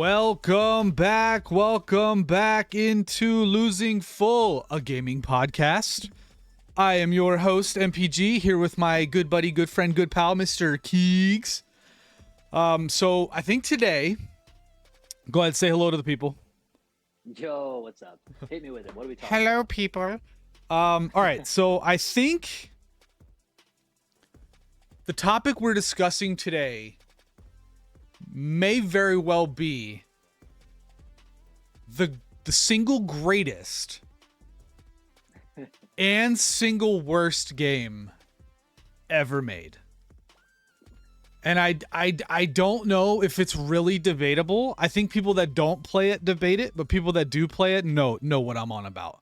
Welcome back into Losing Full, a gaming podcast. I am your host, MPG, here with my good buddy, good friend, good pal, Mr. Keegs. So I think today, go ahead, say hello to the people. Yo, what's up? Hit me with it. What are we talking Hello, about? people. All right, so I think the topic we're discussing today may very well be the single greatest and single worst game ever made. And I don't know if it's really debatable. I think people that don't play it debate it, but people that do play it know what I'm on about.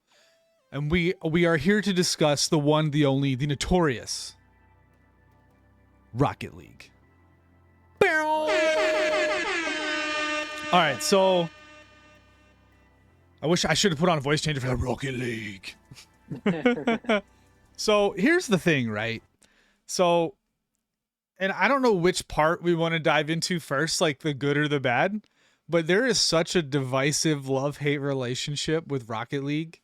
And we are here to discuss the one, the only, the notorious Rocket League. All right, so I wish I should have put on a voice changer for the Rocket League. So here's the thing, right? So, and I don't know which part we want to dive into first, like the good or the bad, but there is such a divisive love-hate relationship with Rocket League.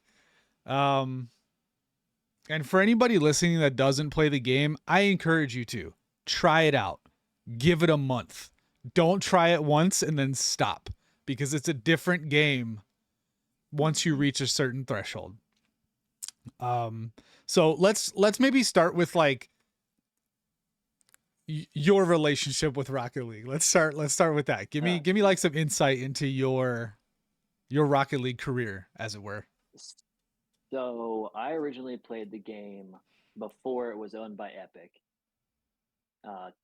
And for anybody listening that doesn't play the game, I encourage you to try it out. Give it a month. Don't try it once and then stop, because it's a different game once you reach a certain threshold. So let's maybe start with like your relationship with Rocket League. Let's start with that. Give me like some insight into your Rocket League career, as it were. So I originally played the game before it was owned by Epic.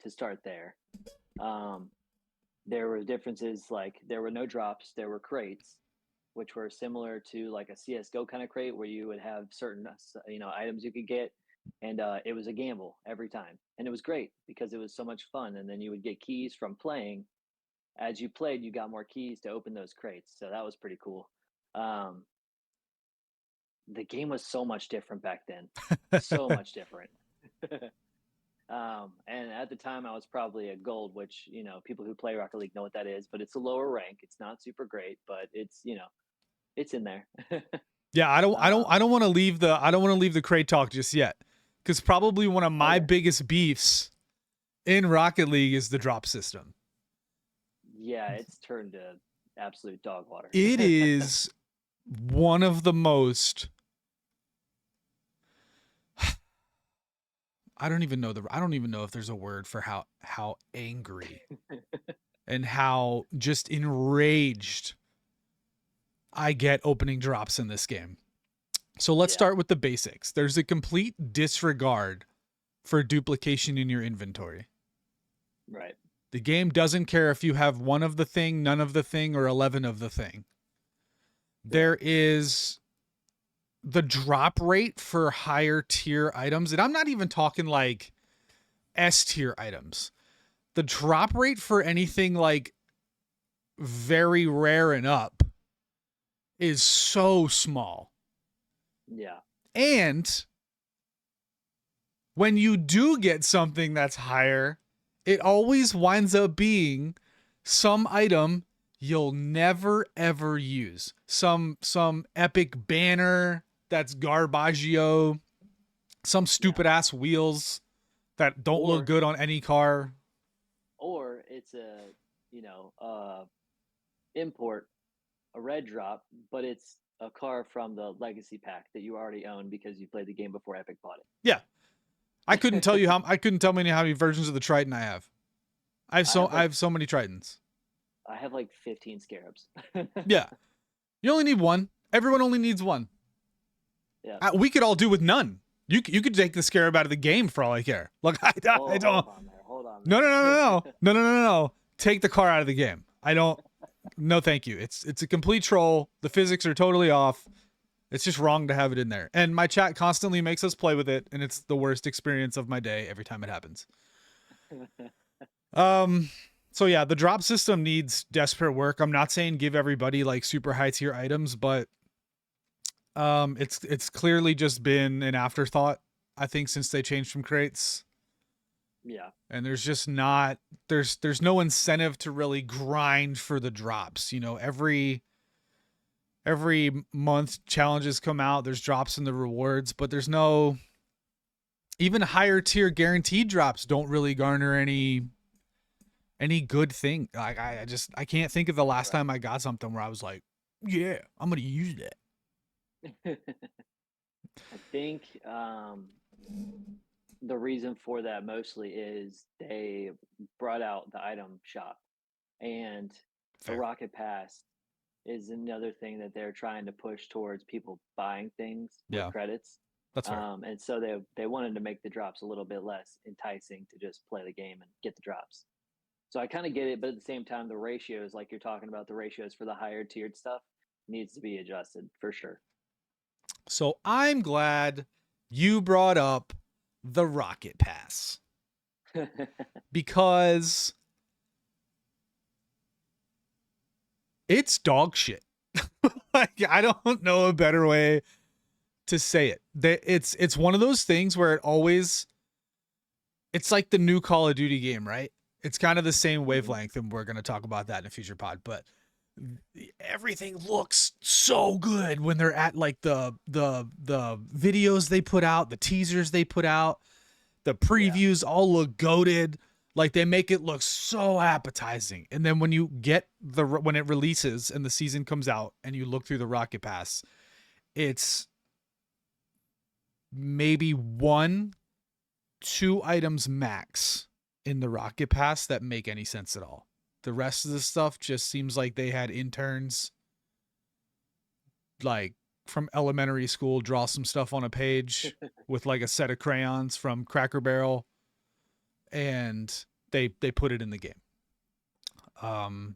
To start there, there were differences, like there were no drops, there were crates, which were similar to like a CSGO kind of crate where you would have certain items you could get, and it was a gamble every time, and it was great because it was so much fun. And then you would get keys from playing. As you played, you got more keys to open those crates, so that was pretty cool. The game was so much different back then, so much different. And at the time I was probably a gold, which, people who play Rocket League know what that is, but it's a lower rank. It's not super great, but it's, it's in there. Yeah, I don't want to leave the crate talk just yet, because probably one of my biggest beefs in Rocket League is the drop system. Yeah, it's turned to absolute dog water. It is one of the most, I don't even know if there's a word for how angry and how just enraged I get opening drops in this game. So let's start with the basics. There's a complete disregard for duplication in your inventory. Right. The game doesn't care if you have one of the thing, none of the thing, or 11 of the thing. There is the drop rate for higher tier items, and I'm not even talking like S tier items. The drop rate for anything like very rare and up is so small. Yeah. And when you do get something that's higher, it always winds up being some item you'll never ever use. Some epic banner that's garbaggio, some stupid ass wheels that don't look good on any car. Or it's import, a red drop, but it's a car from the legacy pack that you already own because you played the game before Epic bought it. Yeah. I couldn't tell you how many versions of the Triton I have. I have so many Tritons. I have like 15 Scarabs. Yeah. You only need one. Everyone only needs one. Yeah. We could all do with none. You could take the Scarab out of the game for all I care. Look, I don't. Hold on. No. Take the car out of the game. I don't. No, thank you. It's a complete troll. The physics are totally off. It's just wrong to have it in there. And my chat constantly makes us play with it, and it's the worst experience of my day every time it happens. So yeah, the drop system needs desperate work. I'm not saying give everybody like super high tier items, but it's clearly just been an afterthought, I think, since they changed from crates. Yeah. And there's just not there's no incentive to really grind for the drops. You know, every month challenges come out, there's drops in the rewards, but there's no even higher tier guaranteed drops don't really garner any good thing. Like I just I can't think of the last Right. time I got something where I was like, yeah, I'm gonna use that. I think the reason for that mostly is they brought out the item shop, and the Fair. Rocket Pass is another thing that they're trying to push towards people buying things with Yeah, credits. that's fair. And so they wanted to make the drops a little bit less enticing to just play the game and get the drops. So I kind of get it, but at the same time, the ratios, like you're talking about, the ratios for the higher tiered stuff needs to be adjusted for sure. So I'm glad you brought up the Rocket Pass because it's dog shit. Like I don't know a better way to say it. It's one of those things where it always it's like the new Call of Duty game, right? It's kind of the same Hmm. wavelength, and we're gonna talk about that in a future pod. But everything looks so good when they're at like the videos they put out, the teasers they put out, the Yeah. previews all look goated. Like they make it look so appetizing. And then when you get when it releases and the season comes out and you look through the Rocket Pass, it's maybe one, two items max in the Rocket Pass that make any sense at all. The rest of the stuff just seems like they had interns like from elementary school draw some stuff on a page with like a set of crayons from Cracker Barrel and they put it in the game. Um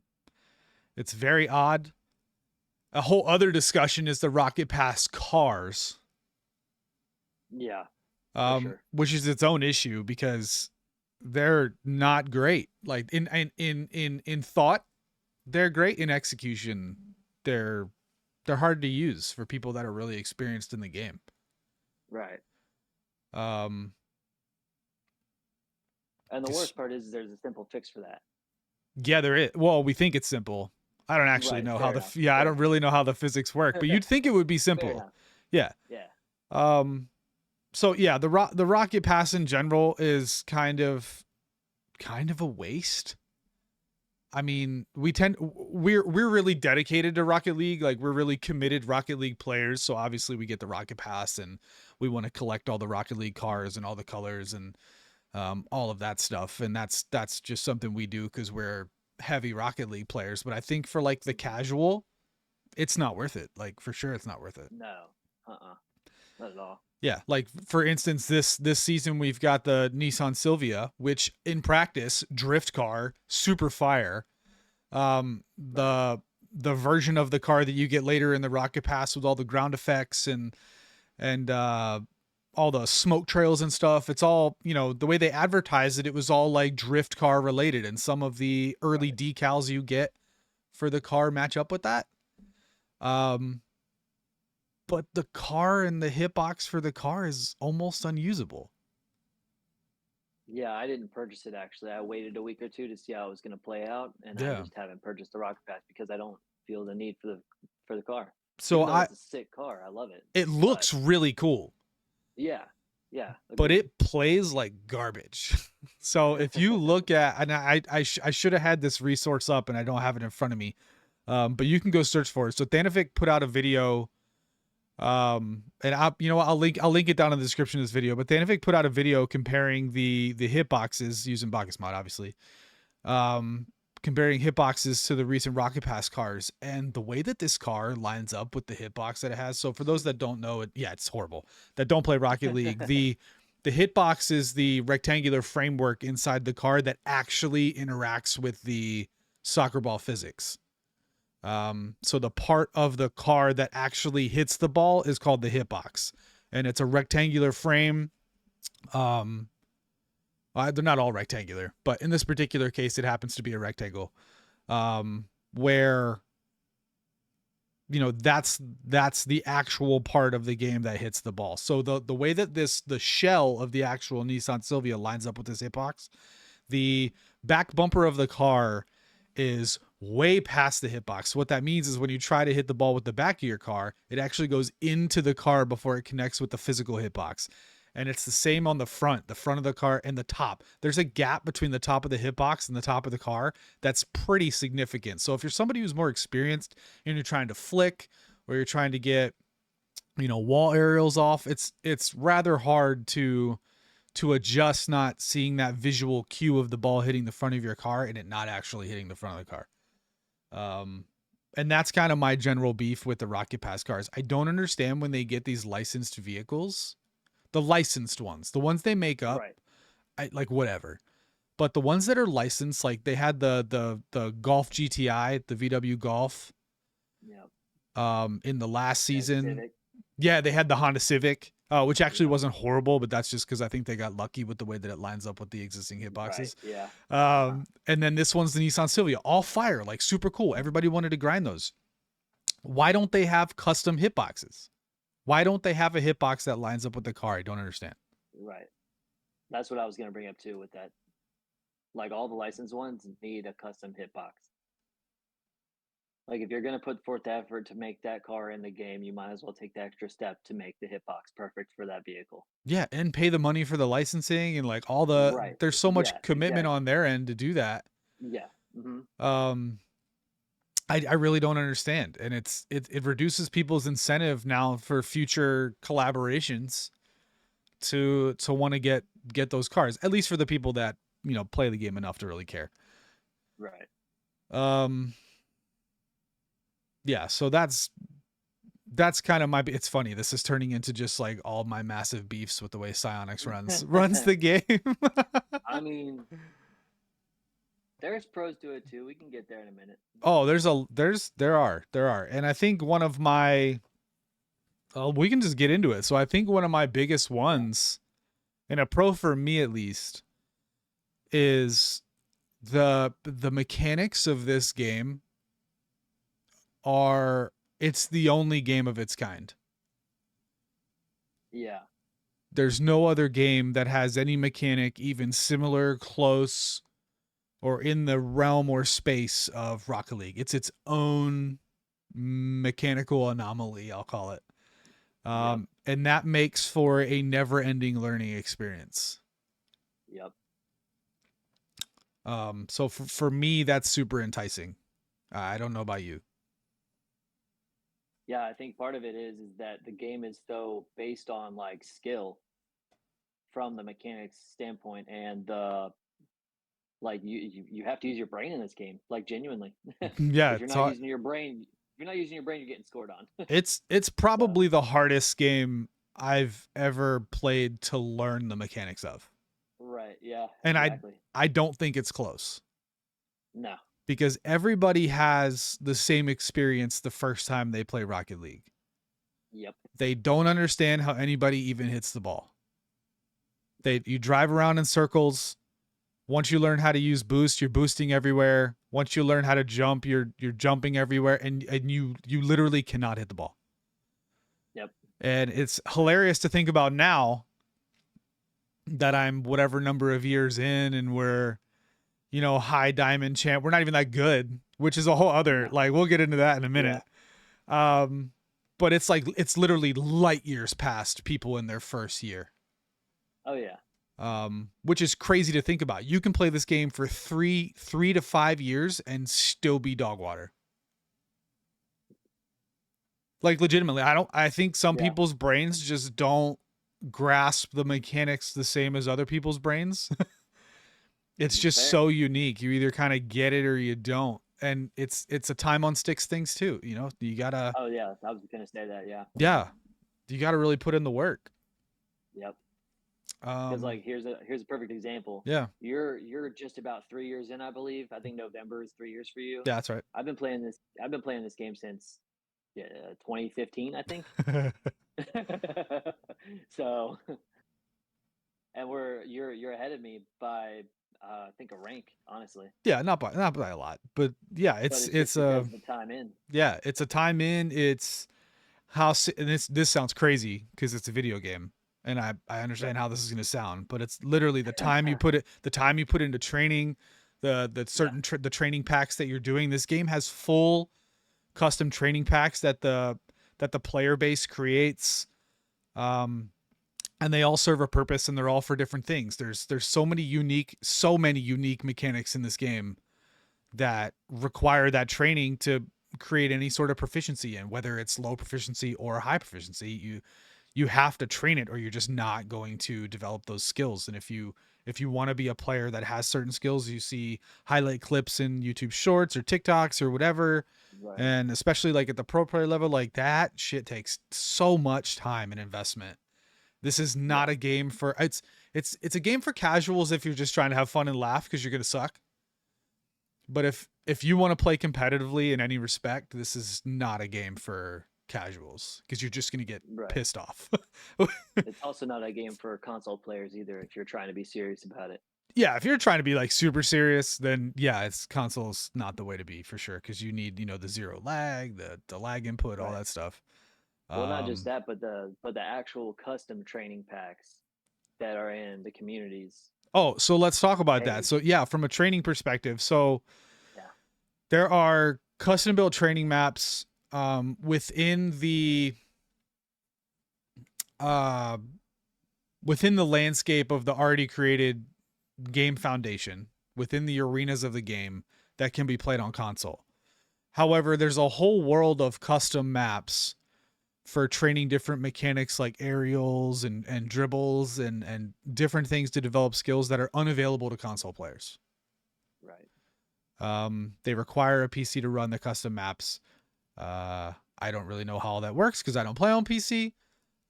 it's very odd. A whole other discussion is the Rocket Pass cars, Yeah, for sure. which is its own issue because they're not great. Like in thought, they're great. In execution, they're they're hard to use for people that are really experienced in the game. Right. Um, And the worst part is there's a simple fix for that. yeah, there is. Well, we think it's simple. I don't actually Right. know how Fair the enough. yeah, I Fair don't enough. really know how the physics work, but you'd think it would be Fair simple. enough. Yeah. Yeah. Um. So yeah, the Rocket Pass in general is kind of a waste. I mean, we're really dedicated to Rocket League. Like we're really committed Rocket League players. So obviously we get the Rocket Pass and we want to collect all the Rocket League cars and all the colors and all of that stuff. And that's just something we do because we're heavy Rocket League players. But I think for like the Hmm. casual, it's not worth it. Like for sure, it's not worth it. No. Not at all. Yeah, like for instance, this season we've got the Nissan Silvia, which in practice drift car, super fire. Right. The version of the car that you get later in the Rocket Pass with all the ground effects and all the smoke trails and stuff. It's all, you know, the way they advertised it, it was all like drift car related, and some of the early Right. decals you get for the car match up with that. Um, but the car and the hitbox for the car is almost unusable. Yeah, I didn't purchase it actually. I waited a week or two to see how it was going to play out, and I Yeah. just haven't purchased the Rocket Pass because I don't feel the need for the car. So Even though I it's a sick car, I love it. it But looks really cool, yeah, yeah, but agreed. it plays like garbage. So if you look at, and I should have had this resource up and I don't have it in front of me, but you can go search for it. So Thanafic put out a video, and I, you know what, I'll link it down in the description of this video. But Thanafic put out a video comparing the hitboxes using Bacchus mod, obviously, um, comparing hitboxes to the recent Rocket Pass cars and the way that this car lines up with the hitbox that it has. So for those that don't know it, yeah, it's horrible. That don't play Rocket League. The hitbox is the rectangular framework inside the car that actually interacts with the soccer ball physics. So the part of the car that actually hits the ball is called the hitbox, and it's a rectangular frame. Um, they're not all rectangular, but in this particular case, it happens to be a rectangle. Where that's the actual part of the game that hits the ball. So the way that the shell of the actual Nissan Silvia lines up with this hitbox, the back bumper of the car is way past the hitbox. So what that means is when you try to hit the ball with the back of your car, it actually goes into the car before it connects with the physical hitbox. And it's the same on the front of the car and the top. There's a gap between the top of the hitbox and the top of the car that's pretty significant. So if you're somebody who's more experienced and you're trying to flick or you're trying to get, wall aerials off, it's rather hard to adjust not seeing that visual cue of the ball hitting the front of your car and it not actually hitting the front of the car. And that's kind of my general beef with the Rocket Pass cars. I don't understand when they get these licensed vehicles, the licensed ones, the ones they make up, Right. I like whatever. But the ones that are licensed, like they had the Golf GTI, the VW Golf, Yep. in the last And season. Civic. Yeah, they had the Honda Civic, which actually Yep. wasn't horrible, but that's just because I think they got lucky with the way that it lines up with the existing Right. hitboxes. Yeah. Uh-huh. And then this one's the Nissan Silvia, all fire, like super cool. Everybody wanted to grind those. Why don't they have custom hitboxes? Why don't they have a hitbox that lines up with the car? I don't understand. Right. That's what I was gonna bring up too with that. Like all the licensed ones need a custom hitbox. Like if you're gonna put forth the effort to make that car in the game, you might as well take the extra step to make the hitbox perfect for that vehicle. Yeah, and pay the money for the licensing and like Right. there's so much Yeah, commitment on exactly. their end to do that. Yeah. Hmm. Um, I really don't understand. And it reduces people's incentive now for future collaborations to want to get those cars, at least for the people that, play the game enough to really care. Right. Um, yeah, so that's kind of it's funny. This is turning into just like all my massive beefs with the way Psyonix runs the game. I mean, there's pros to it too. We can get there in a minute. Oh, there are. And I think one of my we can just get into it. So I think one of my biggest Yeah. ones, and a pro for me at least, is the mechanics of this game are it's the only game of its kind. Yeah. There's no other game that has any mechanic even similar, close, or in the realm or space of Rocket League. It's its own mechanical anomaly, I'll call it. Yep. And that makes for a never-ending learning experience. Yep. So for me, that's super enticing. I don't know about you. Yeah, I think part of it is that the game is so based on like skill from the mechanics standpoint, and like you have to use your brain in this game, like genuinely. Yeah, If you're not using your brain, if you're not using your brain, you're getting scored on. it's So probably the hardest game I've ever played to learn the mechanics of. right, yeah, And exactly. I don't think it's close No, because everybody has the same experience the first time they play Rocket League. yep, They don't understand how anybody even hits the ball. You drive around in circles. Once you learn how to use boost, you're boosting everywhere. Once you learn how to jump, you're jumping everywhere, and you literally cannot hit the ball. yep, And it's hilarious to think about now that I'm whatever number of years in, and we're high diamond champ. We're not even that good, which is a whole other, no, like, we'll get into that in a yeah, minute. Um, but it's like it's literally light years past people in their first year. oh yeah, Which is crazy to think about. You can play this game for three to 5 years and still be dog water. Like legitimately, I think some yeah, people's brains just don't grasp the mechanics the same as other people's brains. It's just fair. so unique. You either kind of get it or you don't. And it's a time on sticks things too. You gotta, Oh yeah, I was gonna say that. Yeah, yeah, you gotta really put in the work. yep. Because Um, like here's a perfect example. yeah, You're just about 3 years in, I believe. I think November is 3 years for you. yeah, that's right. I've been playing this game since, yeah, 2015, I think. So, and you're ahead of me by I think a rank, honestly, Yeah, not by a lot, but yeah, but it's it's just it's a because of the time in. yeah, it's a time in. It's and this sounds crazy because it's a video game, and I understand Right. how this is going to sound, but it's literally the time you put into training, the Yeah. certain the training packs that you're doing. This game has full custom training packs that the player base creates. Um, and they all serve a purpose, and they're all for different things. There's so many unique mechanics in this game that require that training to create any sort of proficiency in, whether it's low proficiency or high proficiency. You have to train it, or you're just not going to develop those skills. And if you want to be a player that has certain skills, you see highlight clips in YouTube shorts or TikToks or whatever. Right. And especially like at the pro player level, like that shit takes so much time and investment. This is not Yeah. a game for it's a game for casuals if you're just trying to have fun and laugh because you're gonna suck. But if you want to play competitively in any respect, this is not a game for casuals because you're just gonna get Right. pissed off. It's also not a game for console players either if you're trying to be serious about it. Yeah, if you're trying to be like super serious, then yeah, it's consoles not the way to be for sure because you need the zero lag, the lag input, all Right. that stuff. Well, not just Um, that, but the actual custom training packs that are in the communities. oh, so let's talk about that. Hey, So yeah, from a training perspective, so yeah. there are custom built training maps uh, within the landscape of the already created game foundation, within the arenas of the game that can be played on console. However, there's a whole world of custom maps for training different mechanics like aerials and dribbles and different things to develop skills that are unavailable to console players. Right. They require a PC to run the custom maps. I don't really know how all that works because I don't play on PC.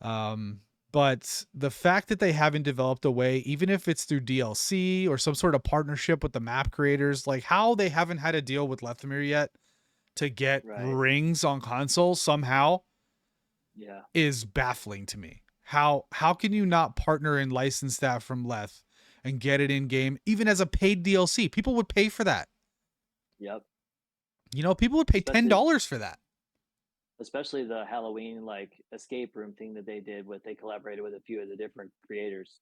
Um, but the fact that they haven't developed a way, even if it's through DLC or some sort of partnership with the map creators, like how they haven't had a deal with Lethemir yet to get Right. rings on console somehow Yeah. is baffling to me. How can you not partner and license that from Leth and get it in game even as a paid DLC? People would pay for that. Yep. People would pay ten Especially dollars for that. especially the Halloween like escape room thing that they did with they collaborated with a few of the different creators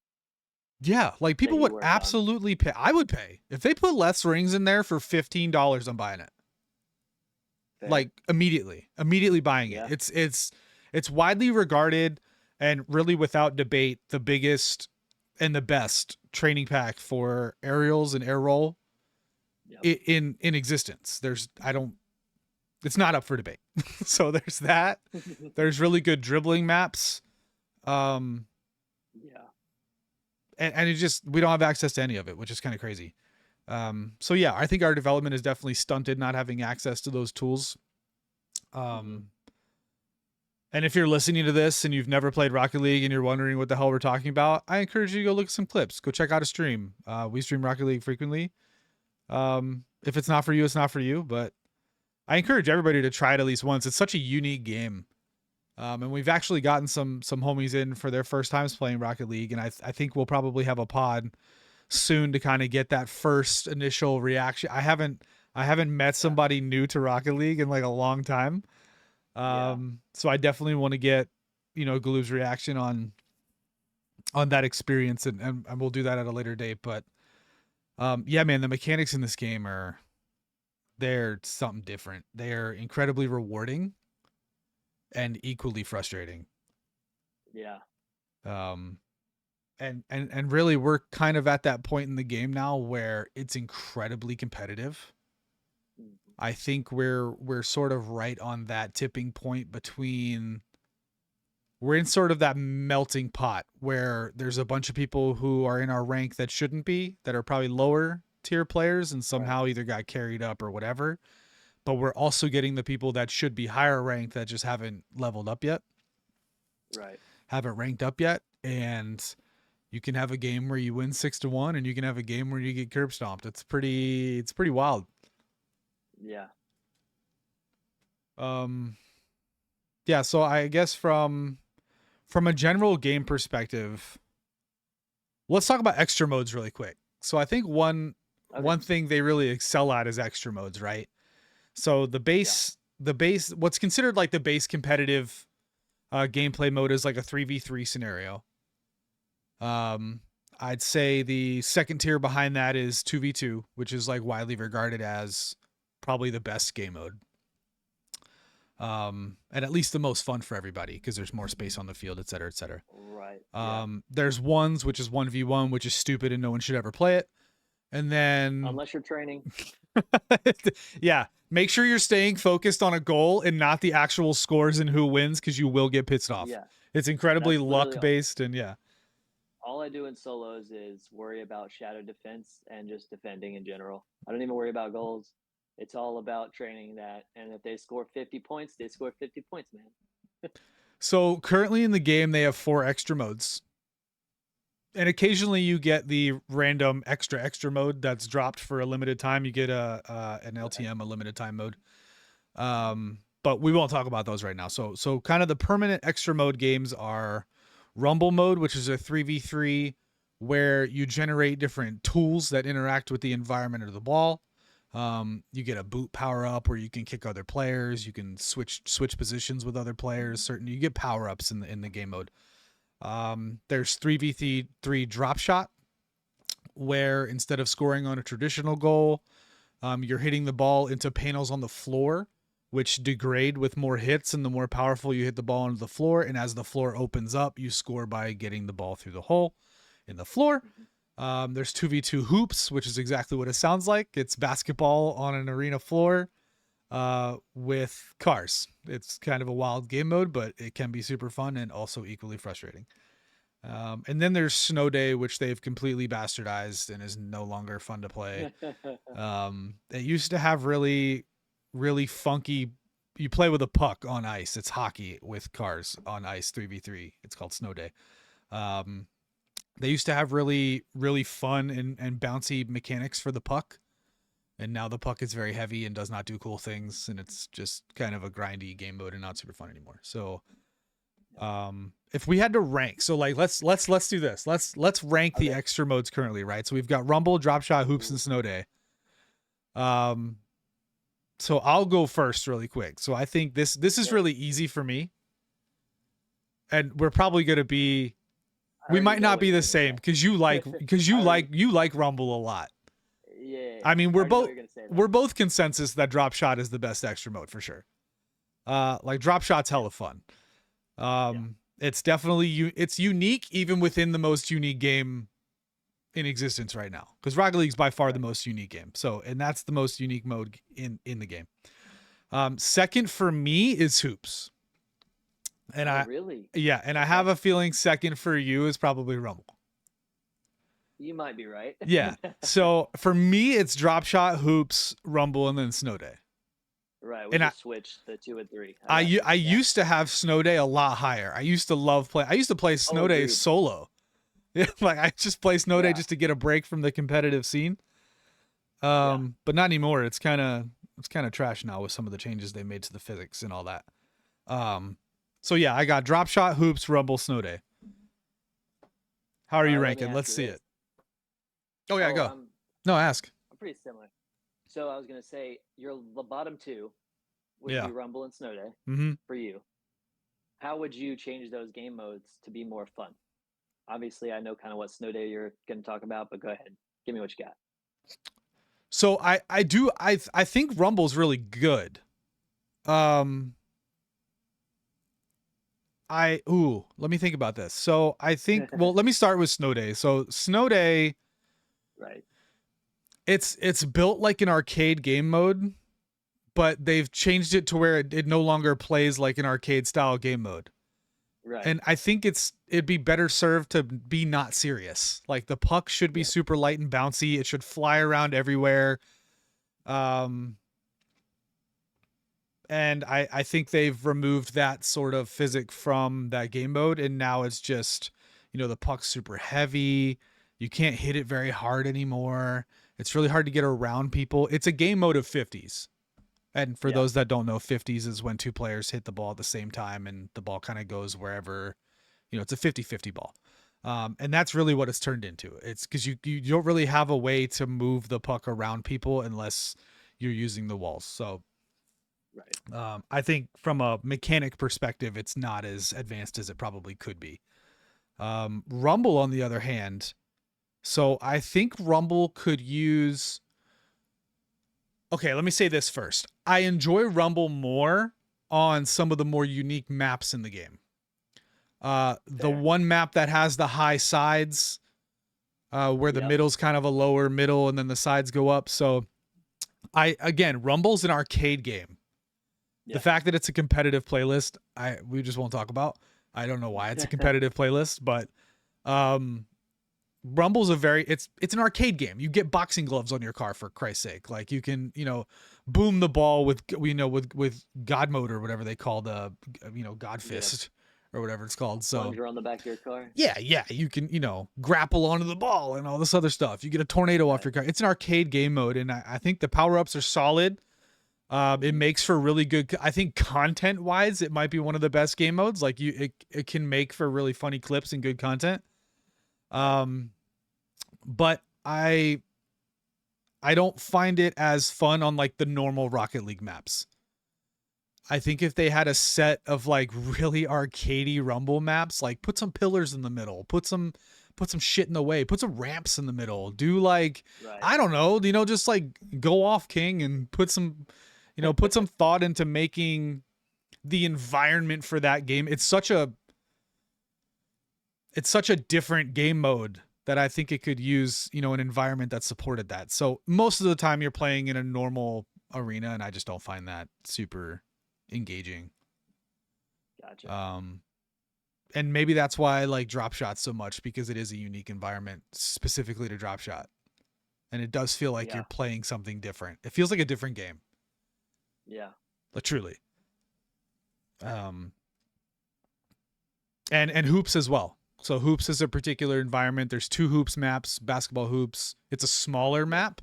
Yeah, like that people he would worked on. absolutely pay. I would pay if they put Leth's rings in there for $15. I'm buying it. Fair. Like immediately buying it. Yeah. It's widely regarded and really without debate the biggest and the best training pack for aerials and air roll Yep. in existence. It's not up for debate. So there's that. There's really good dribbling maps. Um Yeah. and it just we don't have access to any of it, which is kind of crazy. So yeah, I think our development is definitely stunted not having access to those tools. Hmm. Um And if you're listening to this and you've never played Rocket League and you're wondering what the hell we're talking about, I encourage you to go look at some clips. Go check out a stream. We stream Rocket League frequently. If it's not for you, it's not for you. But I encourage everybody to try it at least once. It's such a unique game. And we've actually gotten some homies in for their first times playing Rocket League, and I think we'll probably have a pod soon to kind of get that first initial reaction. I haven't met Yeah. somebody new to Rocket League in like a long time. Yeah. So I definitely want to get Galoob's reaction on that experience, and we'll do that at a later date. But yeah, man, the mechanics in this game they're something different. They're incredibly rewarding and equally frustrating. Yeah. Um, and really, we're kind of at that point in the game now where it's incredibly competitive. Mhm. I think we're sort of right on that tipping point between we're in sort of that melting pot where there's a bunch of people who are in our rank that shouldn't be, that are probably lower tier players and Right. somehow either got carried up or whatever. But we're also getting the people that should be higher ranked that just haven't leveled up yet, Right. haven't ranked up yet. And you can have a game where you win 6-1 and you can have a game where you get curb stomped. It's pretty wild. Yeah. Um yeah, so I guess from a general game perspective, let's talk about extra modes really quick. So I think one Okay. one thing they really excel at is extra modes, right? So Yeah. the base, what's considered like the base competitive gameplay mode is like a 3v3 scenario. Um, I'd say the second tier behind that is 2v2, which is like widely regarded as probably the best game mode. And at least the most fun for everybody because there's more space on the field, et cetera, et cetera. Right. Yeah. There's ones, which is 1v1, which is stupid and no one should ever play it. And then, Unless you're training. yeah, make sure you're staying focused on a goal and not the actual scores and who wins because you will get pissed off. Yeah. It's incredibly That's literally luck based, and yeah. all I do in solos is worry about shadow defense and just defending in general. I don't even worry about goals. It's all about training that. And if they score 50 points, they score 50 points, man. So currently in the game, they have 4 extra modes. And occasionally you get the random extra mode that's dropped for a limited time. You get an Right. LTM, a limited time mode. But we won't talk about those right now. So kind of the permanent extra mode games are Rumble mode, which is a 3v3 where you generate different tools that interact with the environment of the ball. You get a boot power up where you can kick other players. You can switch positions with other players. Certain you get power ups in the game mode. There's 3v3 drop shot where instead of scoring on a traditional goal, you're hitting the ball into panels on the floor, which degrade with more hits, and the more powerful you hit the ball into the floor. And as the floor opens up, you score by getting the ball through the hole in the floor. Mhm. There's 2v2 hoops, which is exactly what it sounds like. It's basketball on an arena floor with cars. It's kind of a wild game mode, but it can be super fun and also equally frustrating. And then there's Snow Day, which they've completely bastardized and is no longer fun to play. It used to have really funky. You play with a puck on ice. It's hockey with cars on ice, 3v3. It's called Snow Day. Um, they used to have really fun and bouncy mechanics for the puck, and now the puck is very heavy and does not do cool things, and it's just kind of a grindy game mode and not super fun anymore. So, if we had to rank, so like let's do this. Let's rank the Okay. extra modes currently, right? So we've got Rumble, Drop Shot, Hoops, Ooh. and Snow Day. Um, so I'll go first really quick. So I think this is Yeah. really easy for me, and we're probably gonna be I we already might know not what be you're the gonna same say. because you like I already, you like Rumble a lot. yeah, I mean, I already know what you're gonna say we're though. both consensus that Drop Shot is the best extra mode for sure. Like Drop Shot's Yeah, hella fun. yeah, It's definitely it's unique even within the most unique game in existence right now because Rocket League's by far the right. most unique game. So, and that's the most unique mode in the game. Second for me is Hoops, and Oh, really? yeah, and I have Okay, a feeling second for you is probably Rumble. you might be right. Yeah. So for me, it's Drop Shot, Hoops, Rumble, and then Snow Day. Right, we And just switched the 2 and 3. I got you. I Yeah. used to have Snow Day a lot higher. I used to love play. I used to play Oh, Snow Day agreed. solo. Yeah, like I just play Snow Day Yeah, just to get a break from the competitive scene. yeah. But not anymore. It's kind of trash now with some of the changes they made to the physics and all that. Um, so yeah, I got Drop Shot, Hoops, Rumble, Snow Day. How are All you right, let me ranking? ask Let's you see this. it. Oh yeah, Oh, go. No, ask. I'm pretty similar. So I was gonna say your the bottom two would Yeah. be Rumble and Snow Day Mm-hmm. for you. How would you change those game modes to be more fun? Obviously, I know kind of what Snow Day you're going to talk about, but go ahead. Give me what you got. So I think Rumble's really good. Um, let me think about this. So I think let me start with Snow Day. So Snow Day, Right. it's built like an arcade game mode, but they've changed it to where it no longer plays like an arcade style game mode. Right. And I think it'd be better served to be not serious. Like the puck should be Yeah. super light and bouncy. It should fly around everywhere. Um, and I think they've removed that sort of physic from that game mode, and now it's just, the puck's super heavy. You can't hit it very hard anymore. It's really hard to get around people. It's a game mode of 50s. And for Yeah. those that don't know, 50s is when two players hit the ball at the same time and the ball kind of goes wherever, it's a 50-50 ball. And that's really what it's turned into. It's because you don't really have a way to move the puck around people unless you're using the walls. So Right. I think from a mechanic perspective, it's not as advanced as it probably could be. Rumble, on the other hand, so I think Rumble could use. Okay, let me say this first. I enjoy Rumble more on some of the more unique maps in the game. The Fair. one map that has the high sides, where the Yep. middle's kind of a lower middle and then the sides go up. So Rumble's an arcade game. The Yeah. fact that it's a competitive playlist, we just won't talk about. I don't know why it's a competitive playlist, but um, Rumble's it's an arcade game. You get boxing gloves on your car, for Christ's sake. Like you can, boom the ball with God mode or whatever they call the God Get a fist or whatever it's called. So plunger on the back of your car. yeah, you can, grapple onto the ball and all this other stuff. You get a tornado off Right. your car. It's an arcade game mode, and I think the power ups are solid. It makes for really good. I think content wise, it might be one of the best game modes. Like it can make for really funny clips and good content. Right. But I don't find it as fun on like the normal Rocket League maps. I think if they had a set of like really arcadey Rumble maps, like put some pillars in the middle, put some shit in the way, put some ramps in the middle, do like Right. I don't know, just like go off king and put some thought into making the environment for that game. It's such a different game mode that I think it could use, an environment that supported that. So most of the time you're playing in a normal arena, and I just don't find that super engaging. Gotcha. And maybe that's why I like drop shots so much, because it is a unique environment specifically to drop shot. And it does feel like you're Yeah. playing something different. It feels like a different game. Yeah. Truly. And hoops as well. So hoops is a particular environment. There's 2 hoops maps, basketball hoops. It's a smaller map,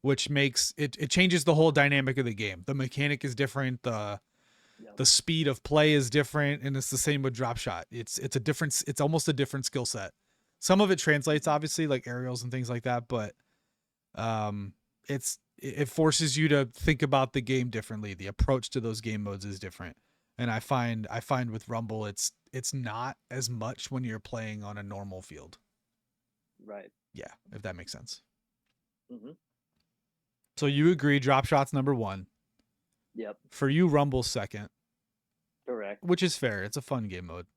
which makes it changes the whole dynamic of the game. The mechanic is different. The speed of play is different, and it's the same with drop shot. It's almost a different skill set. Some of it translates, obviously, like aerials and things like that, but it forces you to think about the game differently. The approach to those game modes is different. And I find with Rumble it's not as much when you're playing on a normal field. Right. Yeah, if that makes sense. Mm-hmm. So you agree drop shot's number 1. Yep. For you, Rumble's second. Correct. Which is fair. It's a fun game mode.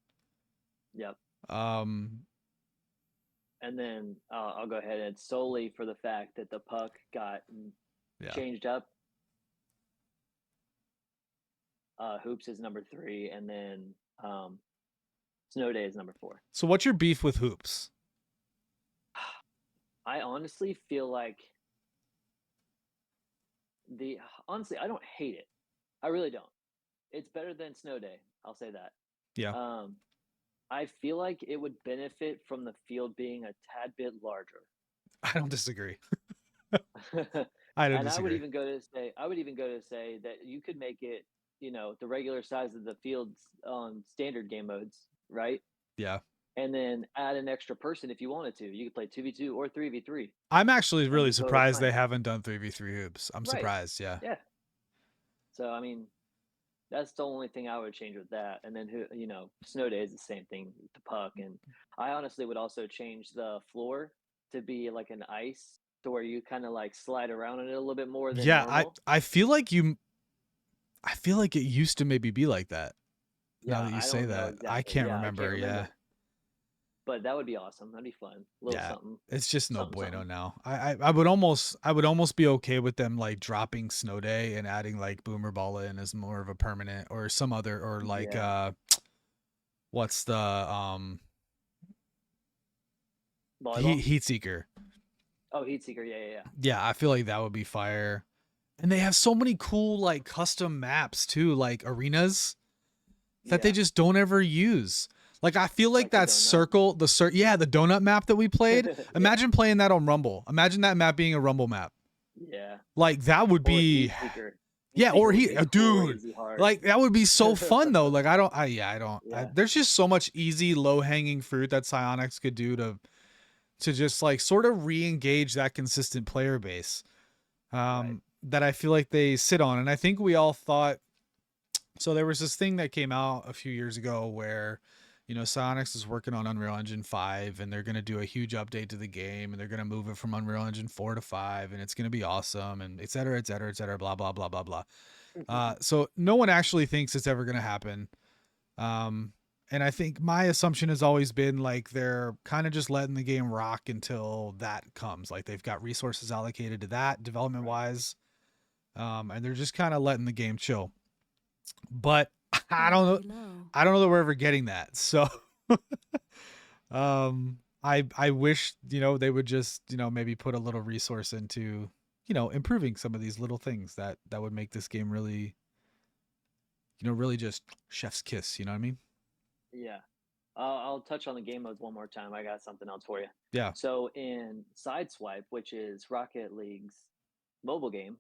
Yep. And then I'll go ahead and solely for the fact that the puck got changed up. Hoops is number 3, and then Snow Day is number 4. So what's your beef with hoops? I honestly feel like honestly, I don't hate it. I really don't. It's better than Snow Day. I'll say that. Yeah. I feel like it would benefit from the field being a tad bit larger. I don't disagree. I would even go to say that you could make it, the regular size of the fields on standard game modes, right? Yeah. And then add an extra person if you wanted to. You could play 2v2 or 3v3. I'm actually really surprised they haven't done 3v3 hoops. I'm surprised, yeah. Yeah. So, I mean, that's the only thing I would change with that. And then, Snow Day is the same thing with the puck. And I honestly would also change the floor to be like an ice, to where you kind of like slide around in it a little bit more than normal. I feel like it used to maybe be like that. Yeah, now that you say that, exactly. I can't remember. Yeah. But that would be awesome. That'd be fun. Something. It's just no bueno now. I would almost be okay with them like dropping Snow Day and adding like Boomer Ball in as more of a permanent, or some other, or like what's the Heat Seeker. Oh, Heat Seeker, yeah. Yeah, I feel like that would be fire. And they have so many cool like custom maps too, like arenas that they just don't ever use. Like I feel like that circle, the donut map that we played. Imagine playing that on Rumble. Imagine that map being a Rumble map. Yeah. Like that would be Yeah, Make or it he, like dude, crazy hard. like that would be so fun though. Like I don't. Yeah. There's just so much easy, low hanging fruit that Psionics could do to just like sort of re-engage that consistent player base. Right. That I feel like they sit on, and I think we all thought. So there was this thing that came out a few years ago where, Psionics is working on Unreal Engine 5 and they're going to do a huge update to the game and they're going to move it from Unreal Engine 4 to 5 and it's going to be awesome and et cetera, et cetera, et cetera, blah, blah, blah, blah, blah. So no one actually thinks it's ever going to happen. And I think my assumption has always been like they're kind of just letting the game rock until that comes. Like they've got resources allocated to that development Right. wise. And they're just kind of letting the game chill. But I don't know. Very low. I don't know that we're ever getting that. So I wish, they would just, maybe put a little resource into, improving some of these little things that would make this game really, really just chef's kiss, you know what I mean? Yeah. I'll touch on the game modes one more time. I got something else for you. Yeah. So in Sideswipe, which is Rocket League's mobile game,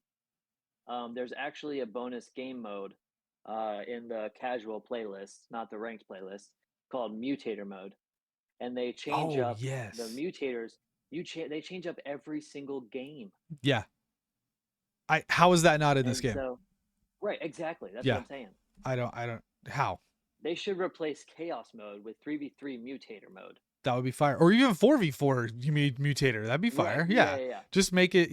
there's actually a bonus game mode in the casual playlist, not the ranked playlist, called Mutator mode, and they change Oh, up the yes. mutators. They change up every single game, Yeah. How is that not in this and game? so right, exactly. That's what Yeah. I'm saying. I don't how? They should replace Chaos mode with 3v3 Mutator mode. That would be fire. Or even 4v4 you mean mutator. That'd be Right. fire. Yeah. Yeah. Yeah. Yeah. Just make it,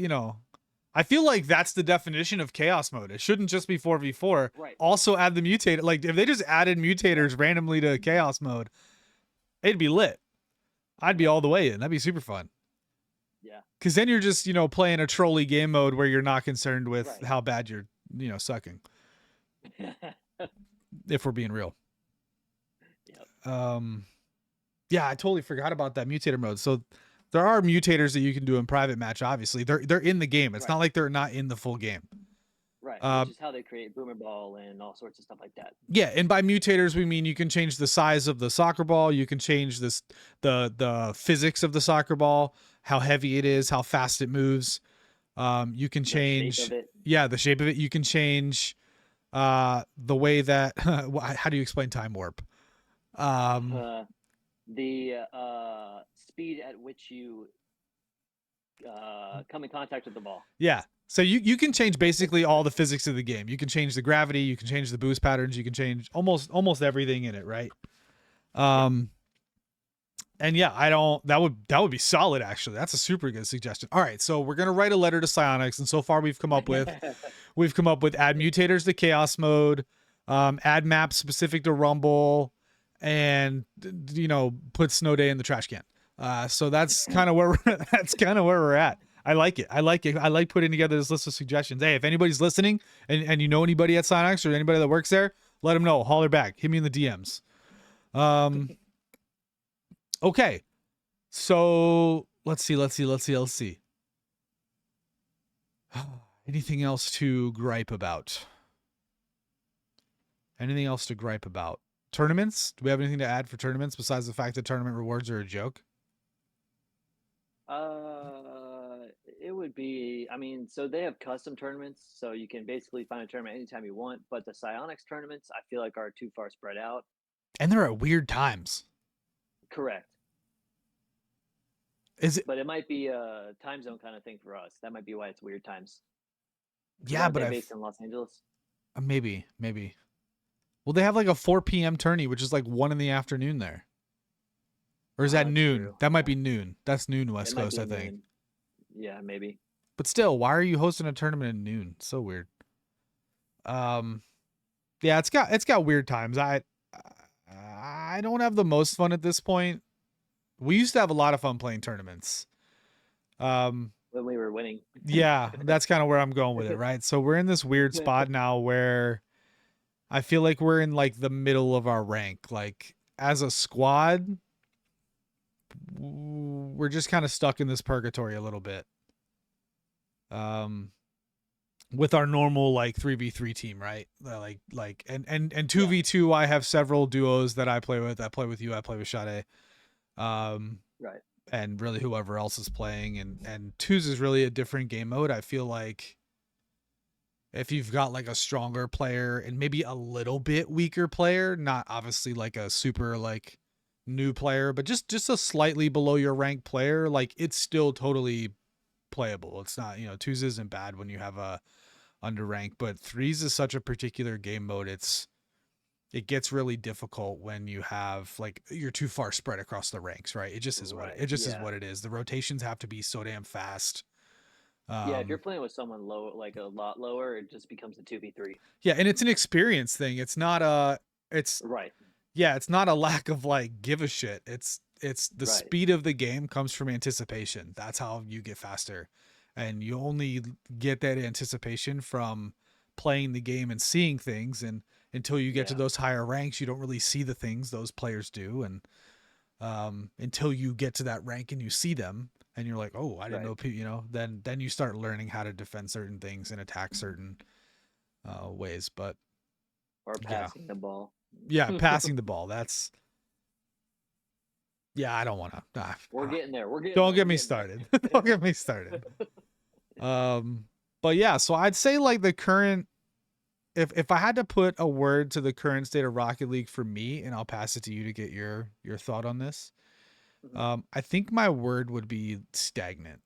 I feel like that's the definition of chaos mode. It shouldn't just be 4v4. Right. Also add the mutator. Like if they just added mutators randomly to chaos mode, it'd be lit. I'd be all the way in. That'd be super fun. Yeah. Cause then you're just, playing a trolley game mode where you're not concerned with Right. how bad you're, sucking. If we're being real. Yep. Yeah, I totally forgot about that mutator mode. So there are mutators that you can do in private match. Obviously, they're in the game. It's Right. not like they're not in the full game. Right. Which is how they create Boomer Ball and all sorts of stuff like that. Yeah, and by mutators we mean you can change the size of the soccer ball. You can change the physics of the soccer ball, how heavy it is, how fast it moves. You can change the shape of it. Yeah, the shape of it. You can change the way that how do you explain time warp? The speed at which you come in contact with the ball. Yeah. So you can change basically all the physics of the game. You can change the gravity, you can change the boost patterns, you can change almost everything in it, right? And yeah, that would be solid actually. That's a super good suggestion. All right, so we're going to write a letter to Psionics, and so far we've come up with add mutators to chaos mode, add maps specific to Rumble, and put Snow Day in the trash can. So that's kind of where we're at. I like it. I like putting together this list of suggestions. Hey, if anybody's listening and you know anybody at Psionics or anybody that works there, let them know. Holler back. Hit me in the DMs. Okay. So let's see. Anything else to gripe about? Tournaments? Do we have anything to add for tournaments besides the fact that tournament rewards are a joke? It would be, so they have custom tournaments, so you can basically find a tournament anytime you want, but the Psionics tournaments, I feel like are too far spread out. And they're at weird times. Correct. Is it? But it might be a time zone kind of thing for us. That might be why it's weird times. Yeah, but they're based in Los Angeles. Maybe. Well, they have like a 4 p.m. tourney, which is like 1 in the afternoon there. Or is that noon? True. That might be noon. That's noon West Coast, I think. Noon. Yeah, maybe. But still, why are you hosting a tournament at noon? So weird. Yeah, it's got weird times. I don't have the most fun at this point. We used to have a lot of fun playing tournaments. When we were winning. Yeah, that's kind of where I'm going with it, right? So we're in this weird spot now where I feel like we're in like the middle of our rank. Like as a squad, we're just kind of stuck in this purgatory a little bit. With our normal like 3v3 team, right? Like and 2v2, I have several duos that I play with. I play with you, I play with Sade. Right. And really whoever else is playing, and twos is really a different game mode. I feel like If you've got like a stronger player and maybe a little bit weaker player, not obviously like a super like new player, but just a slightly below your rank player, like it's still totally playable. It's not, twos isn't bad when you have a under rank, but threes is such a particular game mode. It gets really difficult when you have like you're too far spread across the ranks, right? It just is what Right. it just is Yeah. what it is. The rotations have to be so damn fast. Yeah. If you're Um, playing with someone low, like a lot lower, it just becomes a 2v3. yeah, and it's an experience thing. It's not a it's Right. yeah, it's not a lack of like give a shit. It's the Right. speed of the game comes from anticipation. That's how you get faster. And you only get that anticipation from playing the game and seeing things, and until you get to Yeah. those higher ranks, you don't really see the things those players do, and until you get to that rank and you see them and you're like, "Oh, I didn't Right. know," then you start learning how to defend certain things and attack certain ways. But Or yeah. passing the ball. Yeah, passing the ball. Yeah, I don't want to. We're getting there. We're getting Don't there. get We're me getting started. there. Don't get me started. Um, but yeah, so I'd say like the current, if I had to put a word to the current state of Rocket League for me, and I'll pass it to you to get your thought on this. Mhm. I think my word would be stagnant.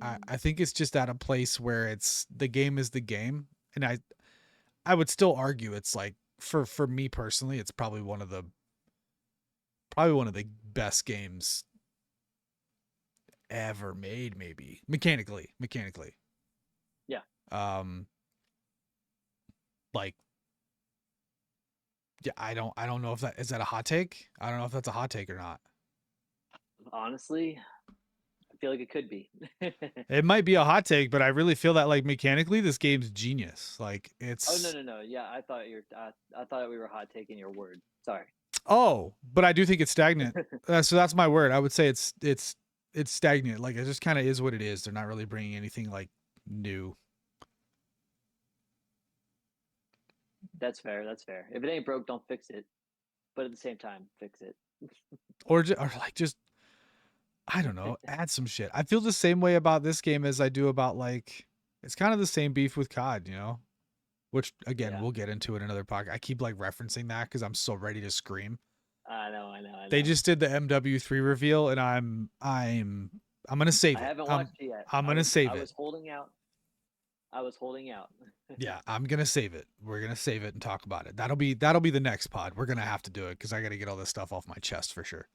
I think it's just at a place where it's the game is the game, and I would still argue it's like for me personally, it's probably one of the best games ever made, maybe mechanically. Yeah. Um, like, yeah, I don't know if that is that a hot take. I don't know if that's a hot take or not. Honestly, I feel like it could be. It might be a hot take, but I really feel that like mechanically, this game's genius. Like Oh no it's no no! Yeah, I thought we were hot taking your word. Sorry. but I do think it's stagnant. So that's my word. I would say it's stagnant. Like it just kind of is what it is. They're not really bringing anything like new. That's fair. That's fair. If it ain't broke, don't fix it. But at the same time, fix it. Or like just I don't know, add some shit. I feel the same way about this game as I do about like it's kind of the same beef with COD, which again Yeah. we'll get into in another podcast. I keep like referencing that because I'm so ready to scream. I know. I know. I They know. just did the MW3 reveal, and I'm gonna save I it. haven't watched it yet. I'm I gonna was save I it. was holding out. I was holding out. Yeah, I'm gonna save it. We're gonna save it and talk about it. That'll be the next pod. We're gonna have to do it because I got to get all this stuff off my chest for sure.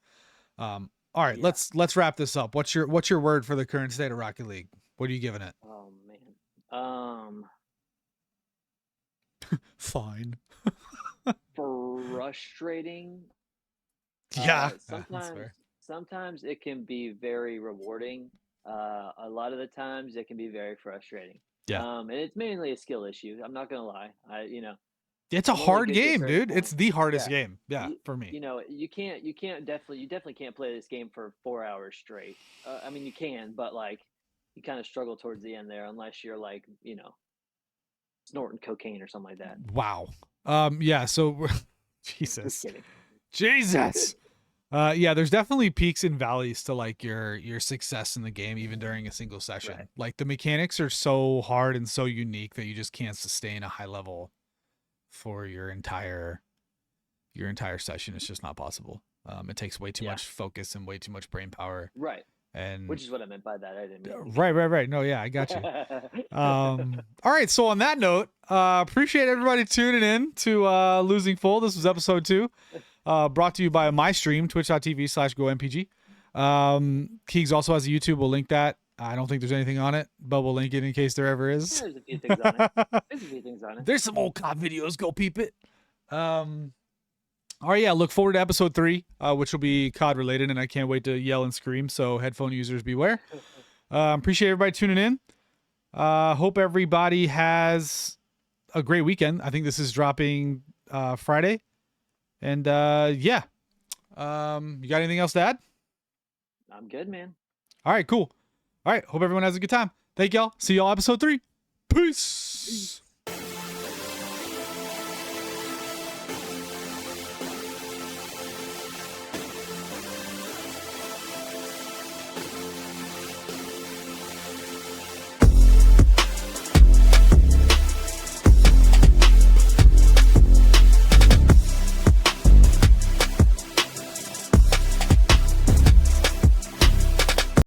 All right, Yeah. let's wrap this up. What's your word for the current state of Rocket League? What are you giving it? Oh man. Fine. Frustrating. Yeah, that's Sometimes fair. sometimes it can be very rewarding. A lot of the times it can be very frustrating. Yeah, And it's mainly a skill issue. I'm not gonna lie. it's a I'm only hard good to a game, certain dude. It's point. the hardest Yeah. game. Yeah, You for me. you definitely can't play this game for 4 hours straight. I mean you can, but like you kind of struggle towards the end there unless you're like snorting cocaine or something like that. Wow. Yeah. So, Just Jesus, kidding. Jesus. Yeah. There's definitely peaks and valleys to like your success in the game, even during a single Right. session. Like the mechanics are so hard and so unique that you just can't sustain a high level for your entire session. It's just not possible. It takes way too Yeah. much focus and way too much brain power. Right. And Which is what I meant by that. I didn't mean. right. No, yeah, I got you. All right. So on that note, appreciate everybody tuning in to Losing Full. This was episode 2, brought to you by my stream, twitch.tv/GoMPG. Keegs also has a YouTube. We'll link that. I don't think there's anything on it, but we'll link it in case there ever is. There's a few things on it. There's a few things on it. There's some old COD videos. Go peep it. All right, yeah. Look forward to episode 3, which will be COD related, and I can't wait to yell and scream. So headphone users beware. Appreciate everybody tuning in. Hope everybody has a great weekend. I think this is dropping Friday, and yeah. You got anything else to add? I'm good, man. All right, cool. All right, hope everyone has a good time. Thank y'all. See y'all episode 3. Peace.